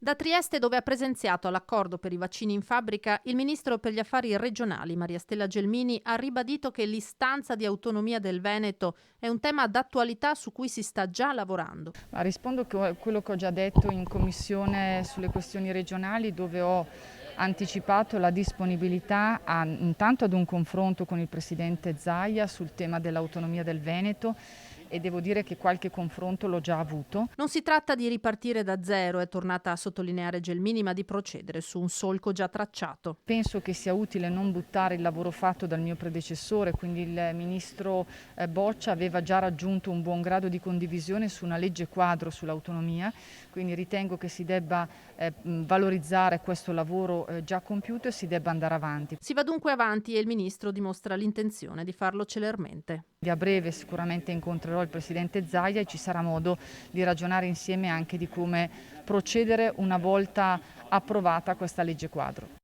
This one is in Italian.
Da Trieste, dove ha presenziato all'accordo per i vaccini in fabbrica, il ministro per gli affari regionali, Maria Stella Gelmini, ha ribadito che l'istanza di autonomia del Veneto è un tema d'attualità su cui si sta già lavorando. Ma rispondo a quello che ho già detto in commissione sulle questioni regionali, dove ho anticipato la disponibilità intanto ad un confronto con il presidente Zaia sul tema dell'autonomia del Veneto, e devo dire che qualche confronto l'ho già avuto. Non si tratta di ripartire da zero, è tornata a sottolineare Gelmini, ma di procedere su un solco già tracciato. Penso che sia utile non buttare il lavoro fatto dal mio predecessore, quindi il ministro Boccia aveva già raggiunto un buon grado di condivisione su una legge quadro sull'autonomia, quindi ritengo che si debba valorizzare questo lavoro già compiuto e si debba andare avanti. Si va dunque avanti e il ministro dimostra l'intenzione di farlo celermente. A breve sicuramente incontrerò il presidente Zaia e ci sarà modo di ragionare insieme anche di come procedere una volta approvata questa legge quadro.